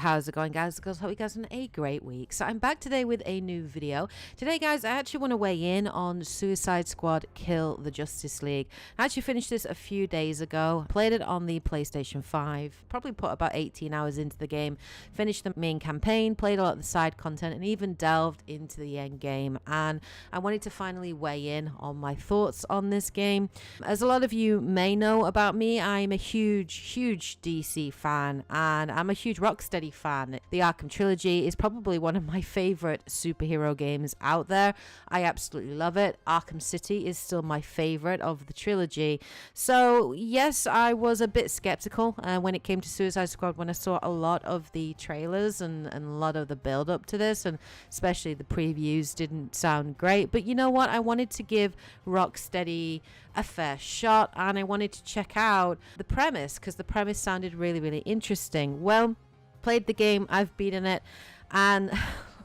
How's it going, guys? Girls, hope you guys are having a great week. So I'm back today with a new video. Today, guys, I actually want to weigh in on Suicide Squad Kill the Justice League. I actually finished this a few days ago. Played it on the PlayStation 5. Probably put about 18 hours into the game. Finished the main campaign, played a lot of the side content, and even delved into the end game. And I wanted to finally weigh in on my thoughts on this game. As a lot of you may know about me, I'm a huge DC fan, and I'm a huge Rocksteady fan. The Arkham trilogy is probably one of my favorite superhero games out there. I absolutely love it. Arkham City is still my favorite of the trilogy. So yes, I was a bit skeptical when it came to Suicide Squad when I saw a lot of the trailers and a lot of the build up to this, and especially the previews didn't sound great. But you know what? I wanted to give Rocksteady a fair shot, and I wanted to check out the premise because the premise sounded really interesting. Well, played the game, I've beaten it, and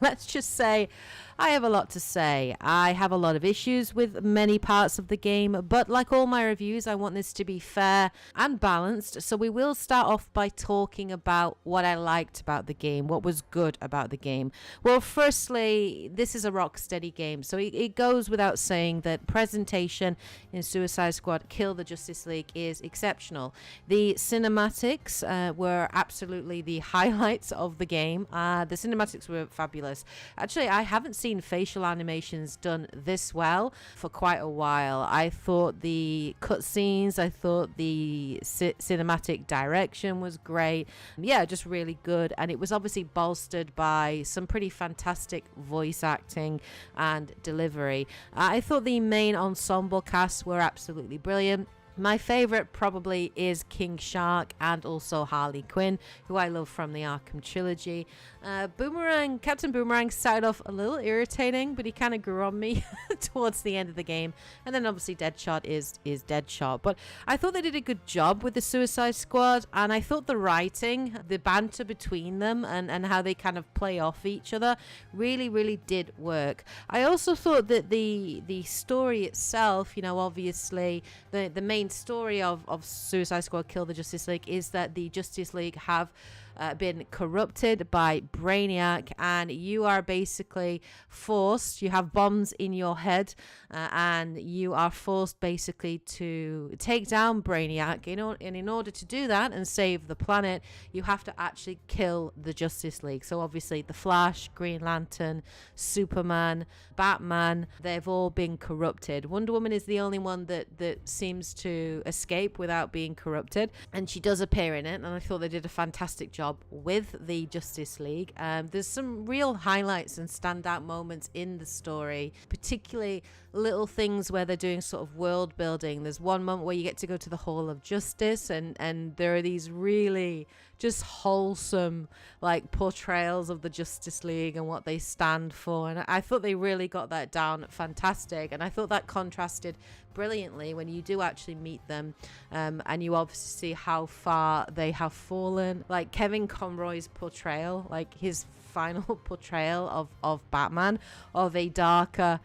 let's just say I have a lot to say. I have a lot of issues with many parts of the game, but like all my reviews, I want this to be fair and balanced. So we will start off by talking about what I liked about the game, what was good about the game. Well, firstly, this is a Rocksteady game, so it goes without saying that presentation in Suicide Squad Kill the Justice League is exceptional. The cinematics were absolutely the highlights of the game. The cinematics were fabulous. Actually, I haven't seen facial animations done this well for quite a while. I thought the cutscenes, I thought the cinematic direction was great. Yeah, just really good. And it was obviously bolstered by some pretty fantastic voice acting and delivery. I thought the main ensemble casts were absolutely brilliant. My favorite probably is King Shark and also Harley Quinn, who I love from the Arkham trilogy. Captain Boomerang started off a little irritating, but he kind of grew on me towards the end of the game. And then obviously Deadshot is Deadshot. But I thought they did a good job with the Suicide Squad, and I thought the writing, the banter between them and how they kind of play off each other really did work. I also thought that the story itself, you know, obviously the main story of Suicide Squad Kill the Justice League is that the Justice League have been corrupted by Brainiac, and you are basically forced, you have bombs in your head, and you are forced basically to take down Brainiac. And in order to do that and save the planet, you have to actually kill the Justice League. So obviously the Flash, Green Lantern, Superman, Batman, they've all been corrupted. Wonder Woman is the only one that seems to escape without being corrupted, and she does appear in it, and I thought they did a fantastic job with the Justice League. There's some real highlights and standout moments in the story, particularly little things where they're doing sort of world building. There's one moment where you get to go to the Hall of Justice, and there are these really just wholesome like portrayals of the Justice League and what they stand for, and I thought they really got that down fantastic. And I thought that contrasted brilliantly when you do actually meet them, and you obviously see how far they have fallen. Like Kevin Conroy's portrayal, like his final portrayal of Batman, of a darker,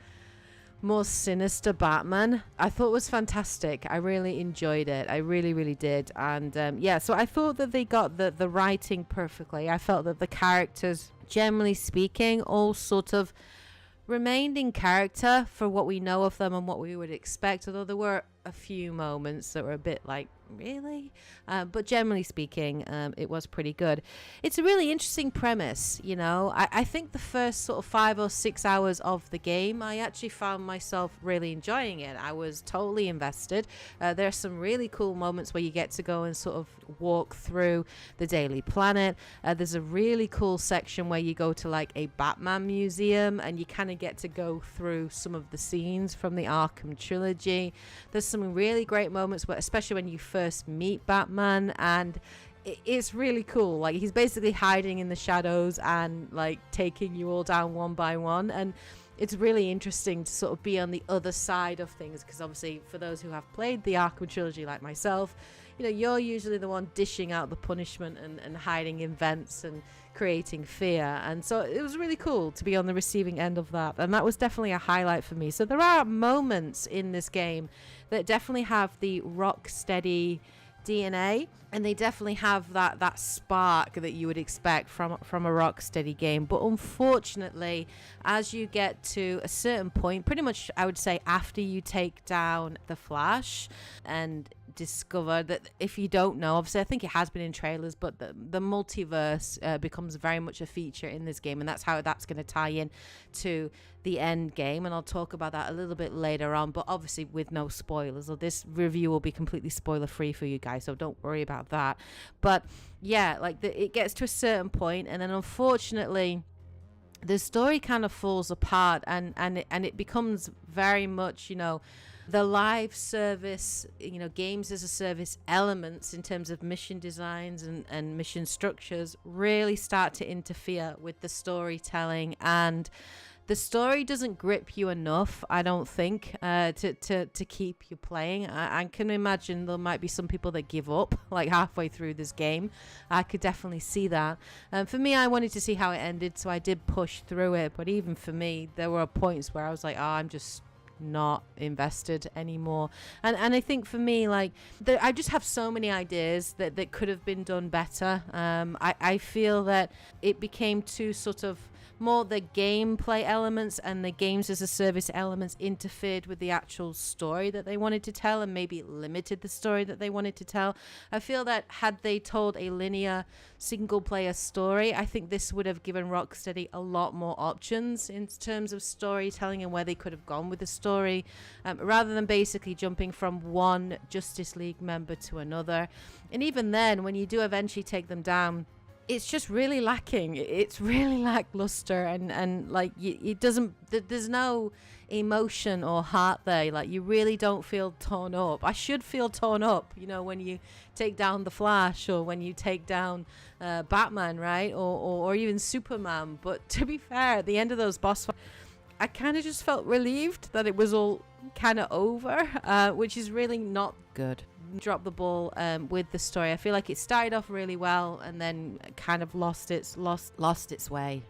more sinister Batman, I thought was fantastic. I really enjoyed it. I really did. And yeah, so I thought that they got the writing perfectly. I felt that the characters, generally speaking, all sort of remained in character for what we know of them and what we would expect, although there were a few moments that were a bit like, really? But generally speaking, it was pretty good. It's a really interesting premise, you know. I think the first sort of 5 or 6 hours of the game, I actually found myself really enjoying it. I was totally invested. There are some really cool moments where you get to go and sort of walk through the Daily Planet. There's a really cool section where you go to like a Batman museum, and you kind of get to go through some of the scenes from the Arkham trilogy. There's some really great moments where, especially when you first meet Batman, and it's really cool. Like, he's basically hiding in the shadows and like taking you all down one by one, and it's really interesting to sort of be on the other side of things, because obviously for those who have played the Arkham trilogy like myself, you know, you're usually the one dishing out the punishment and hiding in vents and creating fear. And so it was really cool to be on the receiving end of that, and that was definitely a highlight for me. So there are moments in this game that definitely have the Rocksteady DNA, and they definitely have that spark that you would expect from a Rocksteady game. But unfortunately, as you get to a certain point, pretty much I would say after you take down the Flash and discover that, if you don't know, obviously I think it has been in trailers, but the multiverse becomes very much a feature in this game, and that's how that's going to tie in to the end game, and I'll talk about that a little bit later on, but obviously with no spoilers. So this review will be completely spoiler free for you guys, so don't worry about that. But yeah, like it gets to a certain point, and then unfortunately the story kind of falls apart, and it becomes very much, you know, the live service, you know, games as a service elements in terms of mission designs and mission structures really start to interfere with the storytelling, and the story doesn't grip you enough, I don't think, to keep you playing. I can imagine there might be some people that give up like halfway through this game. I could definitely see that. For me, I wanted to see how it ended, so I did push through it. But even for me, there were points where I was like, oh, I'm just not invested anymore. And I think for me, like, I just have so many ideas that could have been done better. I feel that it became too sort of more the gameplay elements and the games as a service elements interfered with the actual story that they wanted to tell, and maybe limited the story that they wanted to tell. I feel that had they told a linear single player story, I think this would have given Rocksteady a lot more options in terms of storytelling and where they could have gone with the story, rather than basically jumping from one Justice League member to another. And even then, when you do eventually take them down, it's just really lacking. It's really lackluster, and like it doesn't, there's no emotion or heart there. Like, you really don't feel torn up. I should feel torn up, you know, when you take down the Flash, or when you take down Batman, right, or even Superman. But to be fair, at the end of those boss fights, I kind of just felt relieved that it was all kind of over, which is really not good. Dropped the ball with the story. I feel like it started off really well and then kind of lost its way.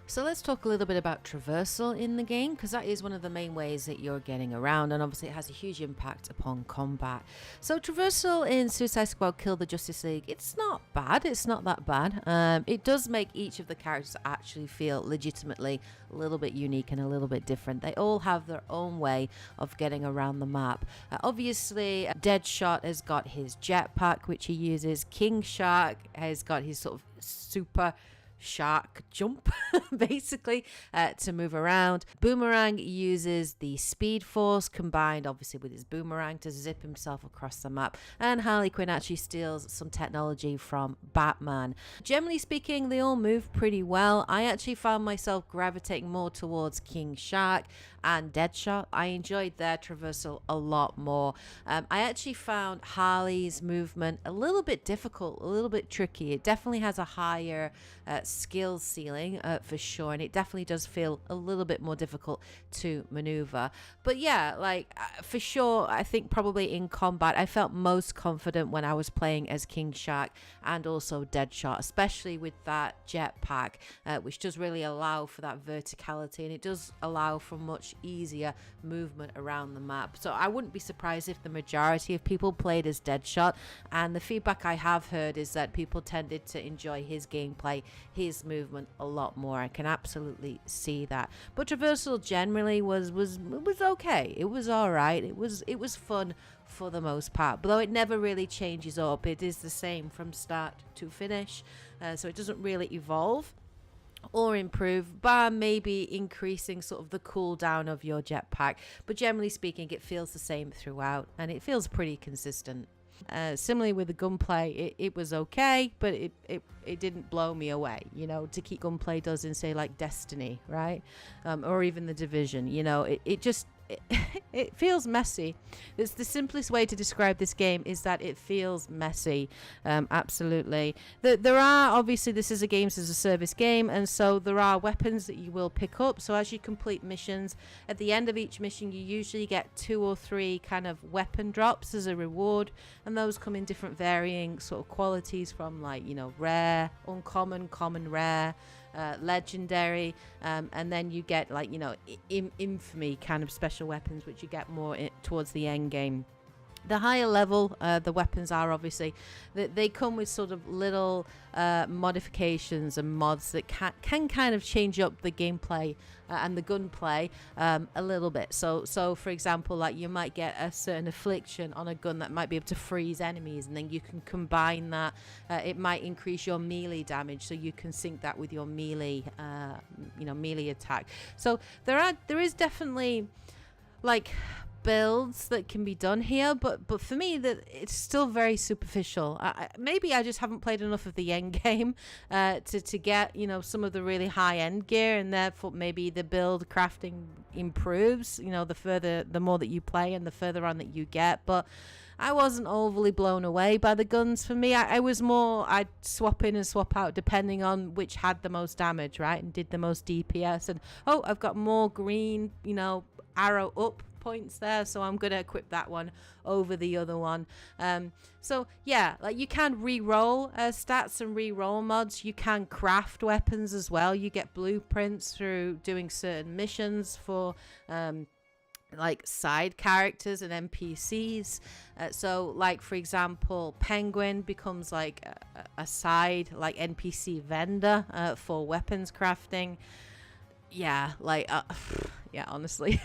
So let's talk a little bit about traversal in the game, because that is one of the main ways that you're getting around, and obviously it has a huge impact upon combat. So traversal in Suicide Squad Kill the Justice League, it's not bad. It's not that bad. It does make each of the characters actually feel legitimately a little bit unique and a little bit different. They all have their own way of getting around the map. Obviously, Deadshot has got his jetpack, which he uses. King Shark has got his sort of super shark jump basically to move around. Boomerang uses the Speed Force combined obviously with his boomerang to zip himself across the map, and Harley Quinn actually steals some technology from Batman. Generally speaking, they all move pretty well. I actually found myself gravitating more towards King Shark and Deadshot. I enjoyed their traversal a lot more. I actually found Harley's movement a little bit difficult, a little bit tricky. It definitely has a higher skill ceiling for sure, and it definitely does feel a little bit more difficult to maneuver. But yeah, like for sure, I think probably in combat I felt most confident when I was playing as King Shark and also Deadshot, especially with that jetpack, which does really allow for that verticality, and it does allow for much easier movement around the map. So I wouldn't be surprised if the majority of people played as Deadshot, and the feedback I have heard is that people tended to enjoy his gameplay, his movement a lot more. I can absolutely see that. But traversal generally was okay. It was all right. It was fun for the most part, but though it never really changes up. It is the same from start to finish, so it doesn't really evolve or improve, bar maybe increasing sort of the cooldown of your jetpack. But generally speaking, it feels the same throughout, and it feels pretty consistent. Similarly with the gunplay, it was okay, but it didn't blow me away, you know, to keep gunplay does in say like Destiny, right, or even the Division. You know, it just it feels messy. It's the simplest way to describe this game, is that it feels messy. Absolutely. There are, obviously this is a games as a service game, and so there are weapons that you will pick up. So as you complete missions, at the end of each mission you usually get 2 or 3 kind of weapon drops as a reward, and those come in different varying sort of qualities, from like, you know, rare, uncommon, common, rare, legendary, and then you get like, you know, infamy kind of special weapons, which you get more towards the end game. The higher level the weapons are, obviously, they come with sort of little modifications and mods that can kind of change up the gameplay and the gunplay a little bit. So for example, like you might get a certain affliction on a gun that might be able to freeze enemies, and then you can combine that. It might increase your melee damage, so you can sync that with your melee melee attack. So there is definitely like builds that can be done here, but for me that it's still very superficial. Maybe I just haven't played enough of the end game to get some of the really high end gear, and therefore maybe the build crafting improves the more that you play and the further on that you get. But I wasn't overly blown away by the guns. For me, I was more, I'd swap in and swap out depending on which had the most damage, right, and did the most DPS. And I've got more green arrow up points there, so I'm gonna equip that one over the other one. So yeah, like you can re-roll stats and re-roll mods. You can craft weapons as well. You get blueprints through doing certain missions for like side characters and NPCs. So like for example, Penguin becomes like a side like NPC vendor for weapons crafting. Yeah, like yeah, honestly,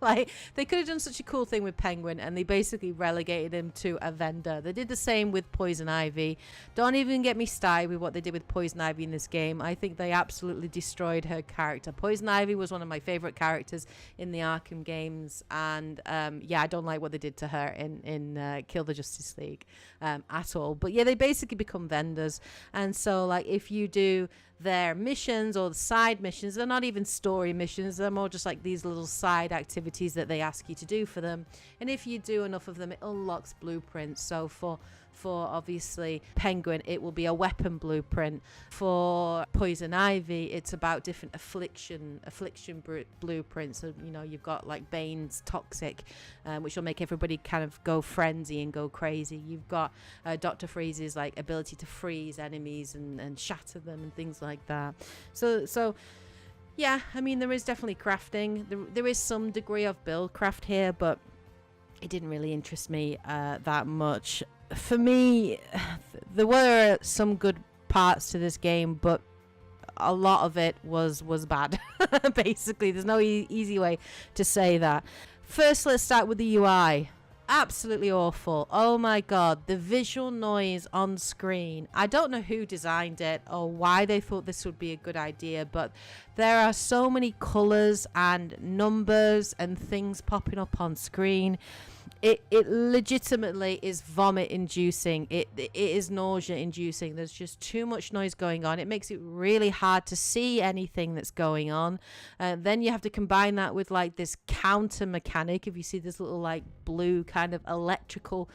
like they could have done such a cool thing with Penguin, and they basically relegated him to a vendor. They did the same with Poison Ivy. Don't even get me started with what they did with Poison Ivy in this game. I think they absolutely destroyed her character. Poison Ivy was one of my favorite characters in the Arkham games, and yeah, I don't like what they did to her in Kill the Justice League at all. But yeah, they basically become vendors, and so like if you do their missions or the side missions, they're not even story missions, they're more just like these little side activities that they ask you to do for them, and if you do enough of them, it unlocks blueprints. So for obviously Penguin, it will be a weapon blueprint. For Poison Ivy, it's about different affliction blueprints. So you've got like Bane's toxic, which will make everybody kind of go frenzy and go crazy. You've got Dr. Freeze's like ability to freeze enemies and shatter them and things like that. So yeah, I mean, there is definitely crafting. There is some degree of build craft here, but it didn't really interest me that much. For me, there were some good parts to this game, but a lot of it was bad. Basically, there's no easy way to say that. First, let's start with the UI. Absolutely awful. Oh my god, the visual noise on screen. I don't know who designed it or why they thought this would be a good idea, but there are so many colors and numbers and things popping up on screen. It legitimately is vomit inducing. It is nausea inducing. There's just too much noise going on. It makes it really hard to see anything that's going on. Then you have to combine that with like this counter mechanic. If you see this little like blue kind of electrical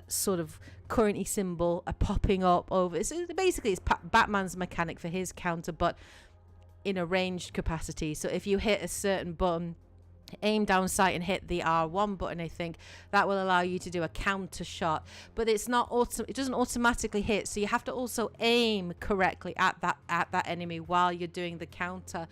sort of currency symbol popping up over, basically it's Batman's mechanic for his counter, but in a ranged capacity. So if you hit a certain button, aim down sight and hit the R1 button, I think that will allow you to do a counter shot, but it's not it doesn't automatically hit, so you have to also aim correctly at that enemy while you're doing the counter.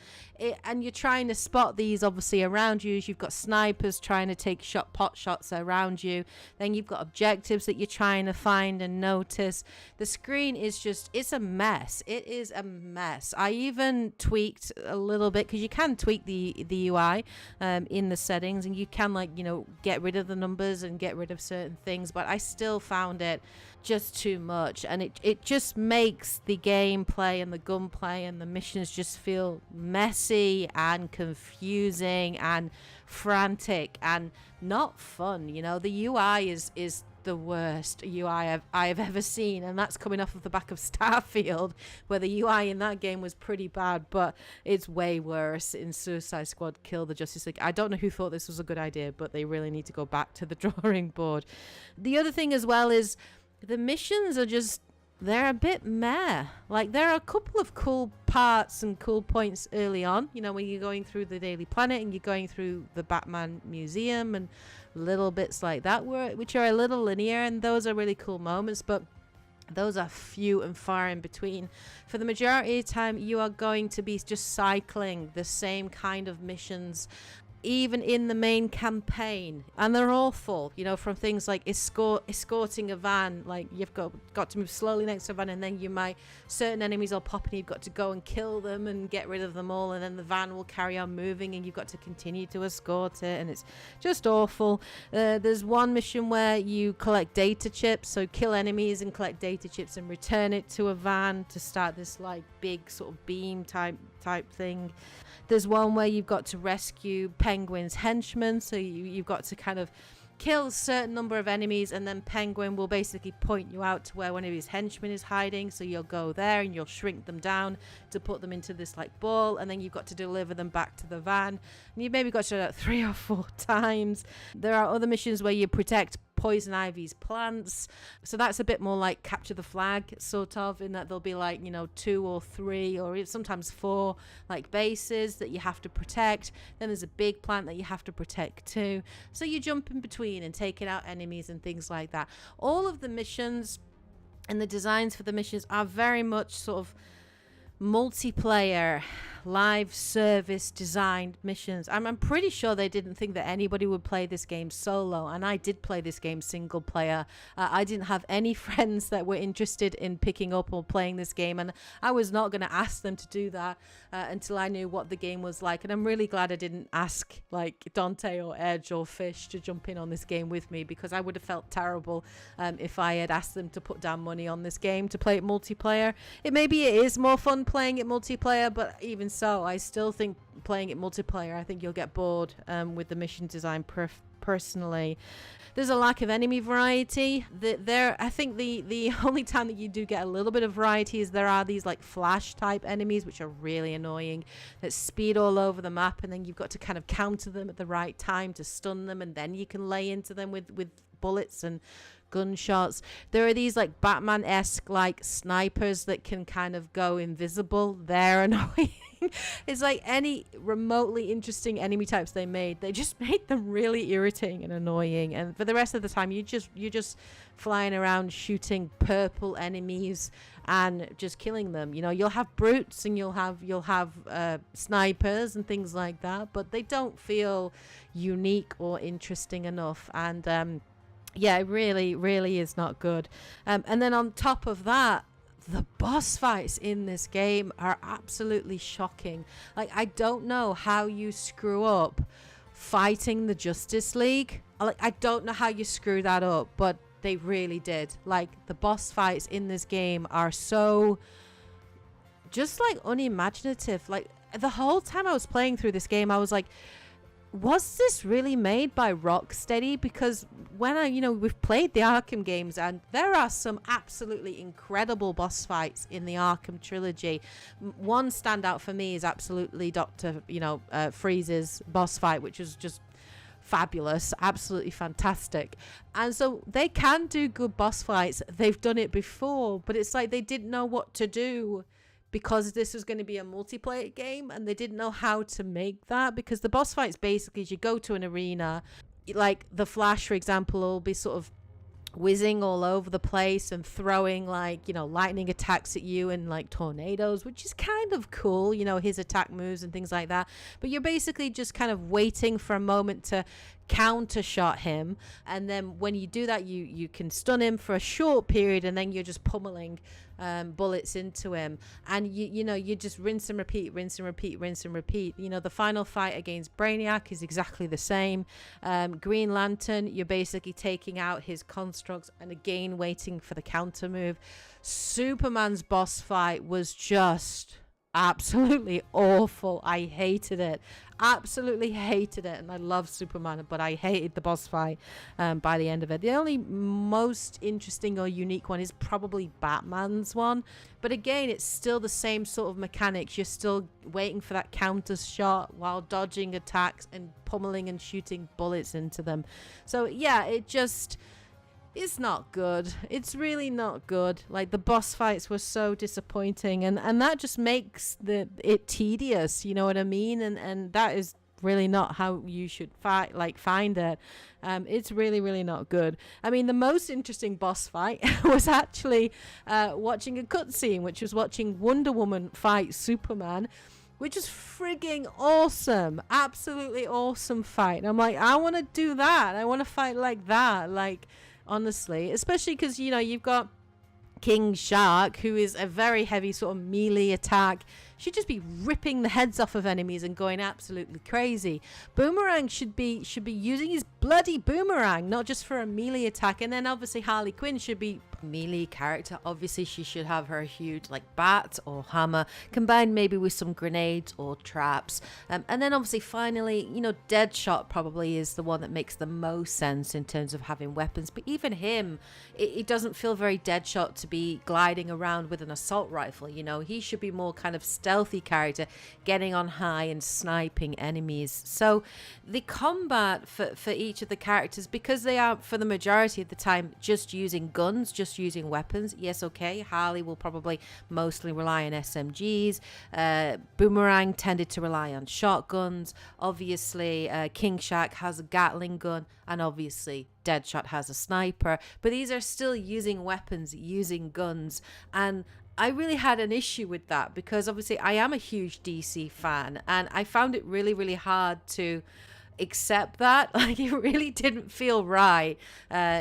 And you're trying to spot these obviously around you. You've got snipers trying to take pot shots around you, then you've got objectives that you're trying to find and notice. The screen is just, it's a mess. It is a mess. I even tweaked a little bit, because you can tweak the UI in the settings, and you can like get rid of the numbers and get rid of certain things, but I still found it just too much, and it just makes the gameplay and the gunplay and the missions just feel messy and confusing and frantic and not fun. The UI is the worst UI I've ever seen, and that's coming off of the back of Starfield, where the UI in that game was pretty bad, but it's way worse in Suicide Squad Kill the Justice League. I don't know who thought this was a good idea, but they really need to go back to the drawing board. The other thing as well is the missions are just, they're a bit meh. Like, there are a couple of cool parts and cool points early on, when you're going through the Daily Planet and you're going through the Batman Museum and little bits like that, which are a little linear, and those are really cool moments, but those are few and far in between. For the majority of the time, you are going to be just cycling the same kind of missions even in the main campaign, and they're awful, you know, from things like escorting a van. Like, you've got to move slowly next to a van, and then certain enemies will pop, and you've got to go and kill them and get rid of them all, and then the van will carry on moving, and you've got to continue to escort it, and it's just awful. There's one mission where you collect data chips, so kill enemies and collect data chips and return it to a van to start this like big sort of beam type thing. There's one where you've got to rescue Penguin's henchmen, so you've got to kind of kill a certain number of enemies, and then Penguin will basically point you out to where one of his henchmen is hiding, so you'll go there and you'll shrink them down to put them into this like ball, and then you've got to deliver them back to the van, and you've maybe got to do that 3 or 4 times. There are other missions where you protect Poison Ivy's plants, so that's a bit more like capture the flag, sort of, in that there'll be like, you know, 2 or 3 or sometimes 4 like bases that you have to protect. Then there's a big plant that you have to protect too, so you jump in between and taking out enemies and things like that. All of the missions and the designs for the missions are very much sort of multiplayer live service designed missions. I'm pretty sure they didn't think that anybody would play this game solo, and I did play this game single player. I didn't have any friends that were interested in picking up or playing this game, and I was not going to ask them to do that until I knew what the game was like. And I'm really glad I didn't ask like Dante or Edge or Fish to jump in on this game with me, because I would have felt terrible if I had asked them to put down money on this game to play it multiplayer. Maybe it is more fun playing it multiplayer, but even so, I still think playing it multiplayer, I think you'll get bored with the mission design personally. There's a lack of enemy variety. I think the only time that you do get a little bit of variety is there are these like flash type enemies, which are really annoying, that speed all over the map, and then you've got to kind of counter them at the right time to stun them, and then you can lay into them with bullets and gunshots. There are these like Batman-esque like snipers that can kind of go invisible. They're annoying. It's like any remotely interesting enemy types they just made them really irritating and annoying, and for the rest of the time you're just flying around shooting purple enemies and just killing them. You know, you'll have brutes and you'll have snipers and things like that, but they don't feel unique or interesting enough. And yeah, it really, really is not good. And then on top of that, the boss fights in this game are absolutely shocking. Like, I don't know how you screw up fighting the Justice League. Like, I don't know how you screw that up, but they really did. Like, the boss fights in this game are so just like unimaginative. Like, the whole time I was playing through this game, I was like, was this really made by Rocksteady? Because when we've played the Arkham games, and there are some absolutely incredible boss fights in the Arkham trilogy. One standout for me is absolutely Dr. Freeze's boss fight, which is just fabulous, absolutely fantastic. And so they can do good boss fights. They've done it before, but it's like they didn't know what to do, because this was going to be a multiplayer game, and they didn't know how to make that, because the boss fights basically is you go to an arena, like the Flash, for example, will be sort of whizzing all over the place and throwing like, lightning attacks at you and like tornadoes, which is kind of cool, his attack moves and things like that. But you're basically just kind of waiting for a moment to counter shot him, and then when you do that, you can stun him for a short period, and then you're just pummeling bullets into him, and you just rinse and repeat. The final fight against Brainiac is exactly the same. Green Lantern, you're basically taking out his constructs and again waiting for the counter move. Superman's boss fight was just absolutely awful. I hated it, absolutely hated it, and I love Superman, but I hated the boss fight by the end of it. The only most interesting or unique one is probably Batman's one, but again, it's still the same sort of mechanics. You're still waiting for that counter shot while dodging attacks and pummeling and shooting bullets into them. So yeah, it's not good. It's really not good. Like, the boss fights were so disappointing, and that just makes it tedious, you know what I mean? And that is really not how you should find it. It's really, really not good. I mean, the most interesting boss fight was actually watching a cutscene, which was watching Wonder Woman fight Superman, which is frigging awesome. Absolutely awesome fight. And I'm like, I want to do that. I want to fight like that. Like, honestly, especially because, you know, you've got King Shark, who is a very heavy sort of melee attack. Should just be ripping the heads off of enemies and going absolutely crazy. Boomerang should be using his bloody boomerang, not just for a melee attack. And then obviously Harley Quinn should be a melee character. Obviously she should have her huge like bat or hammer combined maybe with some grenades or traps. And then obviously finally, you know, Deadshot probably is the one that makes the most sense in terms of having weapons. But even him, it doesn't feel very Deadshot to be gliding around with an assault rifle. You know, he should be more kind of stealthy character, getting on high and sniping enemies. So the combat for each of the characters, because they are for the majority of the time just using guns, just using weapons, yes, okay, Harley will probably mostly rely on SMGs. Boomerang tended to rely on shotguns. Obviously King Shark has a Gatling gun, and obviously Deadshot has a sniper, but these are still using weapons, using guns. And I really had an issue with that because obviously I am a huge DC fan, and I found it really, really hard to accept that. Like, it really didn't feel right,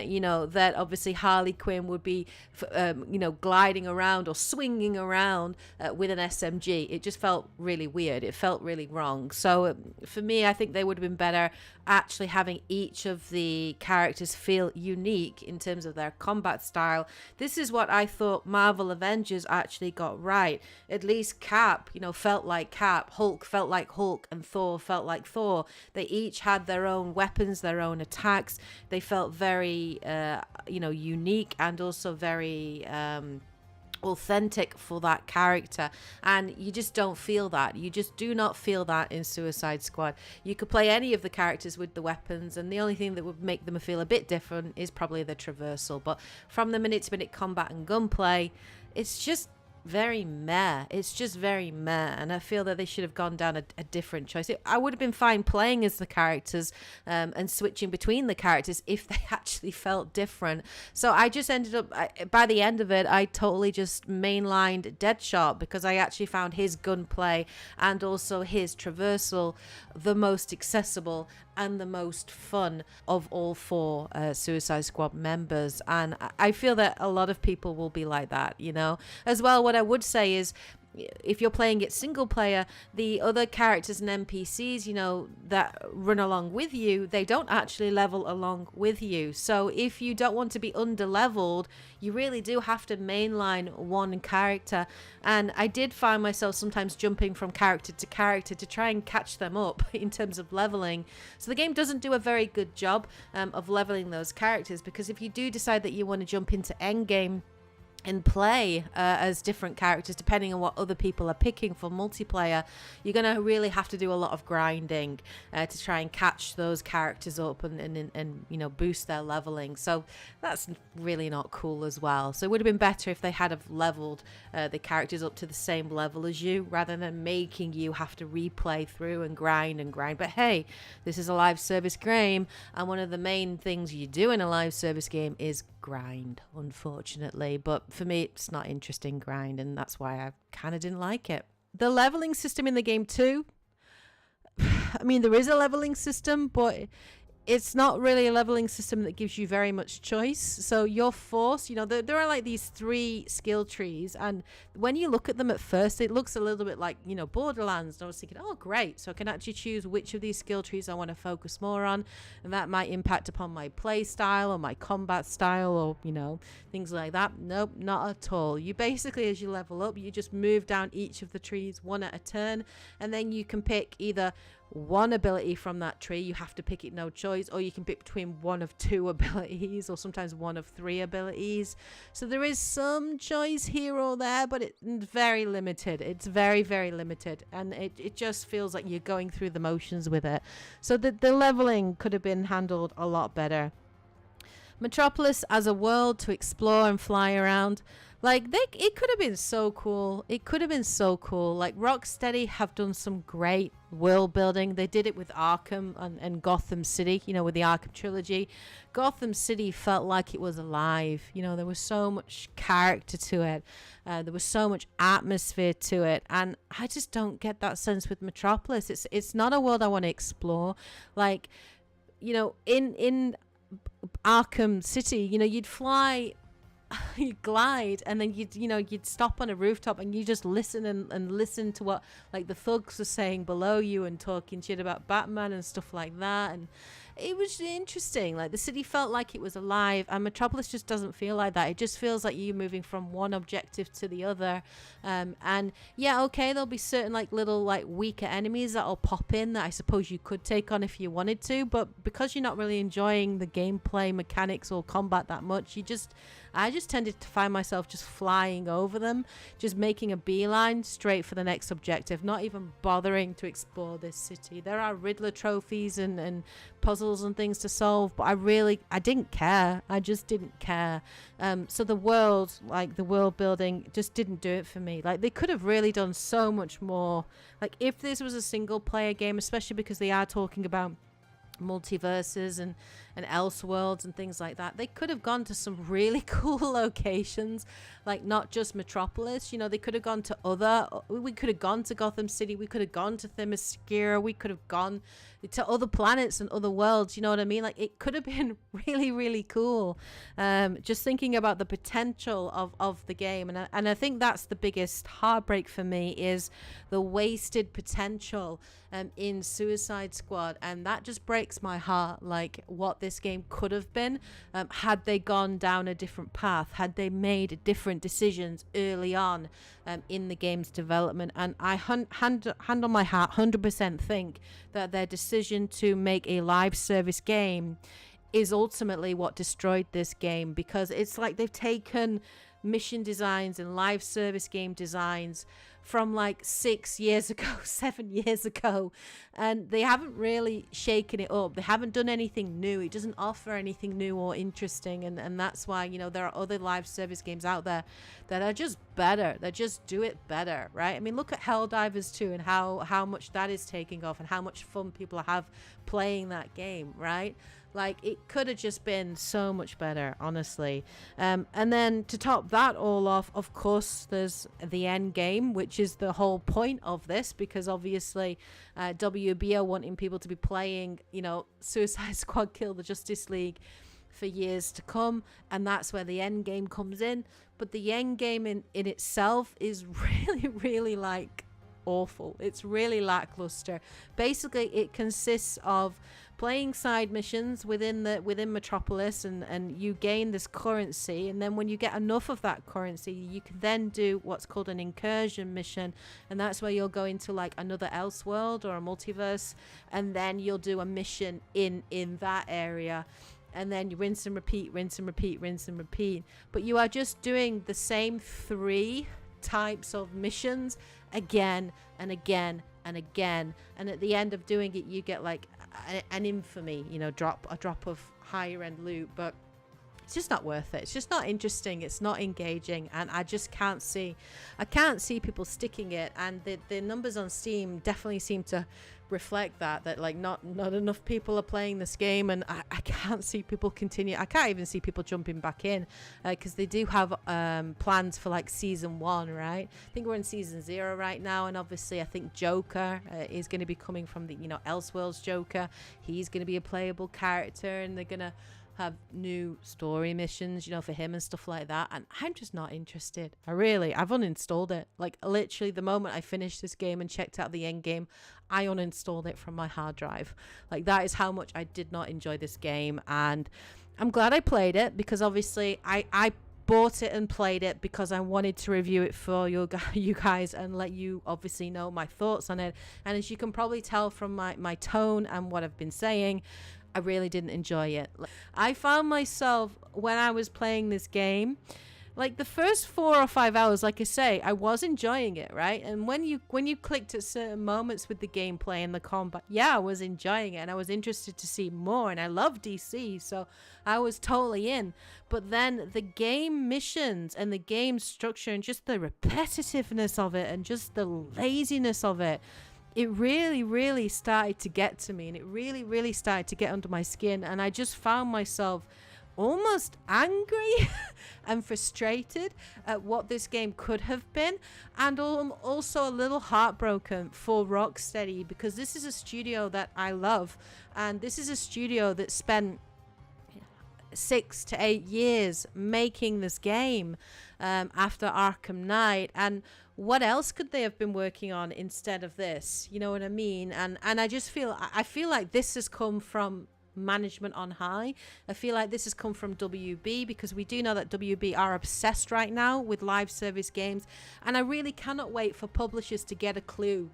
you know, that obviously Harley Quinn would be, you know, gliding around or swinging around with an SMG. It just felt really weird. It felt really wrong. So for me, I think they would have been better actually having each of the characters feel unique in terms of their combat style. This is what I thought Marvel Avengers actually got right. At least Cap, you know, felt like Cap, Hulk felt like Hulk, and Thor felt like Thor. They each had their own weapons, their own attacks. They felt very, you know, unique and also very authentic for that character, and you just don't feel that. You just do not feel that in Suicide Squad. You could play any of the characters with the weapons, and the only thing that would make them feel a bit different is probably the traversal. But from the minute-to-minute combat and gunplay, it's just very meh. It's just very meh, and I feel that they should have gone down a different choice. I would have been fine playing as the characters and switching between the characters if they actually felt different. So I just ended up, by the end of it, I totally just mainlined Deadshot because I actually found his gunplay and also his traversal the most accessible and the most fun of all four Suicide Squad members. And I feel that a lot of people will be like that, you know. As well, what I would say is, if you're playing it single player, the other characters and NPCs, you know, that run along with you, they don't actually level along with you. So if you don't want to be under leveled, you really do have to mainline one character. And I did find myself sometimes jumping from character to character to try and catch them up in terms of leveling. So the game doesn't do a very good job of leveling those characters, because if you do decide that you want to jump into endgame and play as different characters depending on what other people are picking for multiplayer, you're going to really have to do a lot of grinding to try and catch those characters up and you know, boost their leveling. So that's really not cool as well. So it would have been better if they had have leveled the characters up to the same level as you, rather than making you have to replay through and grind. But hey, this is a live service game, and one of the main things you do in a live service game is grind, unfortunately. But for me, it's not interesting grind, and that's why I kind of didn't like it. The leveling system in the game too, I mean, there is a leveling system, but it's not really a leveling system that gives you very much choice. So you're forced, you know, there are like these 3 skill trees, and when you look at them at first, it looks a little bit like, you know, Borderlands. And I was thinking, oh great, so I can actually choose which of these skill trees I want to focus more on, and that might impact upon my play style or my combat style, or, you know, things like that. Nope, not at all. You basically, as you level up, you just move down each of the trees one at a turn, and then you can pick either one ability from that tree. You have to pick it, no choice, or you can pick between one of 2 abilities, or sometimes one of 3 abilities. So there is some choice here or there, but it's very limited. It's very, very limited, and it just feels like you're going through the motions with it. So the leveling could have been handled a lot better. Metropolis as a world to explore and fly around, Like it could have been so cool. It could have been so cool. Like Rocksteady have done some great world building. They did it with Arkham and Gotham City, you know, with the Arkham trilogy. Gotham City felt like it was alive. You know, there was so much character to it. There was so much atmosphere to it. And I just don't get that sense with Metropolis. It's not a world I want to explore. Like, you know, in Arkham City, you know, you'd fly, you'd glide, and then you'd stop on a rooftop and you just listen and listen to what like the thugs are saying below you and talking shit about Batman and stuff like that. And it was interesting. Like the city felt like it was alive, and Metropolis just doesn't feel like that. It just feels like you're moving from one objective to the other. And yeah, okay, there'll be certain like little like weaker enemies that'll pop in that I suppose you could take on if you wanted to, but because you're not really enjoying the gameplay mechanics or combat that much, I just tended to find myself just flying over them, just making a beeline straight for the next objective, not even bothering to explore this city. There are Riddler trophies and puzzles and things to solve, but I didn't care. I just didn't care. So the world building just didn't do it for me. Like they could have really done so much more. Like if this was a single player game, especially because they are talking about multiverses and Elseworlds and things like that, they could have gone to some really cool locations, like not just Metropolis. You know, they could have gone to we could have gone to Gotham City, we could have gone to Themyscira, we could have gone to other planets and other worlds, you know what I mean? Like it could have been really, really cool. Just thinking about the potential of the game, and I think that's the biggest heartbreak for me, is the wasted potential in Suicide Squad, and that just breaks my heart. Like what this game could have been, had they gone down a different path, had they made different decisions early on in the game's development. And I hand on my heart 100% think that their decision to make a live service game is ultimately what destroyed this game, because it's like they've taken mission designs and live service game designs from like 6 years ago, 7 years ago, and they haven't really shaken it up. They haven't done anything new. It doesn't offer anything new or interesting, and that's why, you know, there are other live service games out there that are just better, that just do it better, right? I mean, look at Helldivers 2 and how much that is taking off and how much fun people have playing that game, right? Like it could have just been so much better, honestly. And then to top that all off, of course, there's the end game, which is the whole point of this, because obviously WB are wanting people to be playing, you know, Suicide Squad Kill the Justice League for years to come, and that's where the end game comes in. But the end game in itself is really, really like awful. It's really lackluster. Basically, it consists of playing side missions within Metropolis, and you gain this currency, and then when you get enough of that currency, you can then do what's called an incursion mission, and that's where you'll go into like another Elseworld or a multiverse, and then you'll do a mission in that area. And then you rinse and repeat, rinse and repeat, rinse and repeat. But you are just doing the same 3 types of missions again and again and again. And at the end of doing it, you get like an infamy, you know, a drop of higher end loot. But it's just not worth it. It's just not interesting. It's not engaging, and I just can't see people sticking it. And the numbers on Steam definitely seem to reflect that like not enough people are playing this game, and I can't see people continue. I can't even see people jumping back in, because they do have plans for like season 1, right? I think we're in season 0 right now, and obviously I think Joker is going to be coming from the, you know, Elseworlds Joker. He's going to be a playable character, and they're going to have new story missions, you know, for him and stuff like that. And I'm just not interested. I've uninstalled it. Like literally the moment I finished this game and checked out the end game, I uninstalled it from my hard drive. Like that is how much I did not enjoy this game. And I'm glad I played it, because obviously I bought it and played it because I wanted to review it for you guys and let you obviously know my thoughts on it. And as you can probably tell from my tone and what I've been saying, I really didn't enjoy it. I found myself, when I was playing this game, like the first 4 or 5 hours, like I say, I was enjoying it, right? And when you clicked at certain moments with the gameplay and the combat, yeah, I was enjoying it and I was interested to see more, and I love DC, so I was totally in. But then the game missions and the game structure and just the repetitiveness of it and just the laziness of it, it really, really started to get to me, and it really, really started to get under my skin, and I just found myself almost angry and frustrated at what this game could have been, and also a little heartbroken for Rocksteady, because this is a studio that I love, and this is a studio that spent 6 to 8 years making this game after Arkham Knight, and what else could they have been working on instead of this? You know what I mean? And I just feel like this has come from management on high. I feel like this has come from WB, because we do know that WB are obsessed right now with live service games, and I really cannot wait for publishers to get a clue,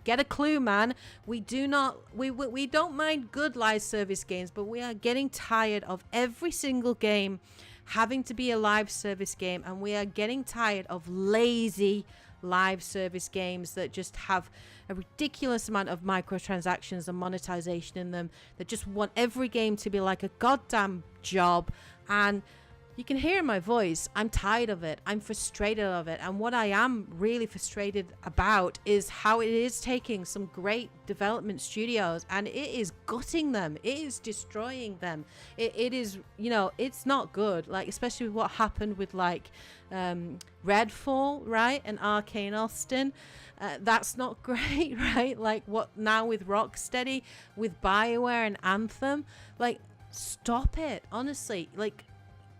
man. We don't mind good live service games, but we are getting tired of every single game having to be a live service game, and we are getting tired of lazy live service games that just have a ridiculous amount of microtransactions and monetization in them, that just want every game to be like a goddamn job. And you can hear in my voice, I'm tired of it. I'm frustrated of it. And what I am really frustrated about is how it is taking some great development studios and it is gutting them. It is destroying them. It is, you know, it's not good. Like, especially what happened with like Redfall, right? And Arcane Austin. That's not great, right? Like what now with Rocksteady, with BioWare and Anthem. Like, stop it. Honestly, like,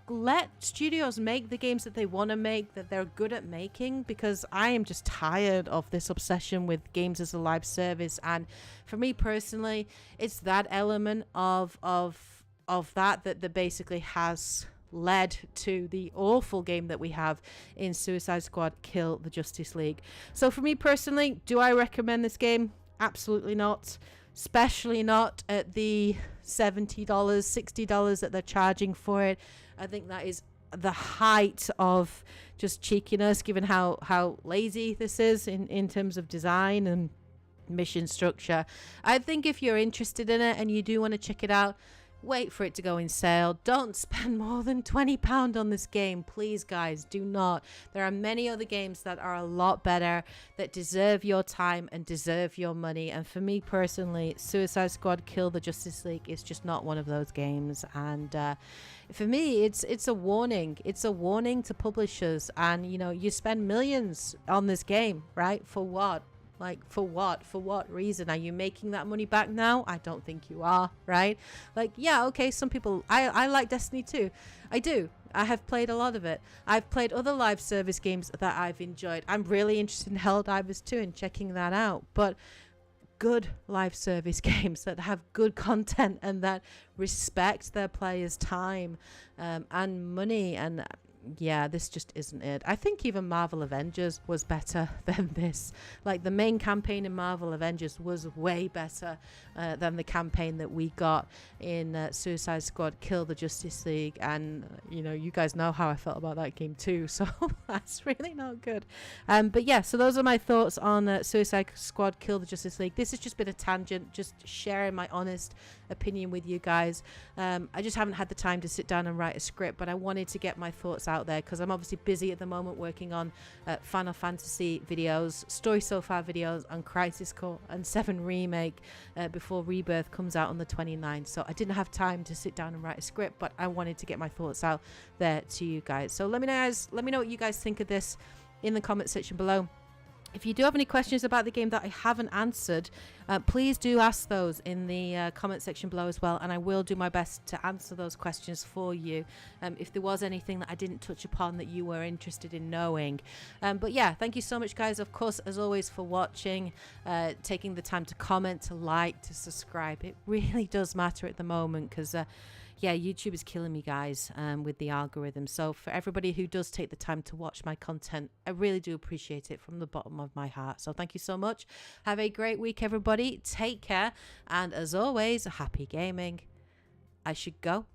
let studios make the games that they want to make, that they're good at making, because I am just tired of this obsession with games as a live service. And for me personally, it's that element of that basically has led to the awful game that we have in Suicide Squad Kill the Justice League. So for me personally, do I recommend this game? Absolutely not. Especially not at the $70, $60 that they're charging for it. I think that is the height of just cheekiness, given how lazy this is in terms of design and mission structure. I think if you're interested in it and you do want to check it out, wait for it to go in sale. Don't spend more than £20 on this game, please, guys. Do not. There are many other games that are a lot better, that deserve your time and deserve your money. And for me personally, Suicide Squad Kill the Justice League is just not one of those games. And for me, it's a warning. It's a warning to publishers. And you know, you spend millions on this game, right? For what? Like, for what? For what reason? Are you making that money back now? I don't think you are, right? Like, yeah, okay, some people... I like Destiny 2. I do. I have played a lot of it. I've played other live service games that I've enjoyed. I'm really interested in Helldivers 2 and checking that out. But good live service games that have good content and that respect their players' time and money, and... yeah, this just isn't it. I think even Marvel Avengers was better than this. Like, the main campaign in Marvel Avengers was way better than the campaign that we got in Suicide Squad Kill the Justice League. And you know, you guys know how I felt about that game too, so that's really not good. But yeah, so those are my thoughts on Suicide Squad Kill the Justice League. This has just been a tangent, just sharing my honest opinion with you guys. I just haven't had the time to sit down and write a script, but I wanted to get my thoughts out there because I'm obviously busy at the moment working on Final Fantasy videos, Story So Far videos, and Crisis Core and 7 Remake before Rebirth comes out on the 29th. So I didn't have time to sit down and write a script, but I wanted to get my thoughts out there to you guys. So let me know what you guys think of this in the comment section below. If you do have any questions about the game that I haven't answered, please do ask those in the comment section below as well, and I will do my best to answer those questions for you if there was anything that I didn't touch upon that you were interested in knowing. But yeah, thank you so much, guys, of course, as always, for watching, taking the time to comment, to like, to subscribe. It really does matter at the moment because yeah, YouTube is killing me, guys, with the algorithm. So for everybody who does take the time to watch my content, I really do appreciate it from the bottom of my heart. So thank you so much. Have a great week, everybody. Take care. And as always, happy gaming. I should go.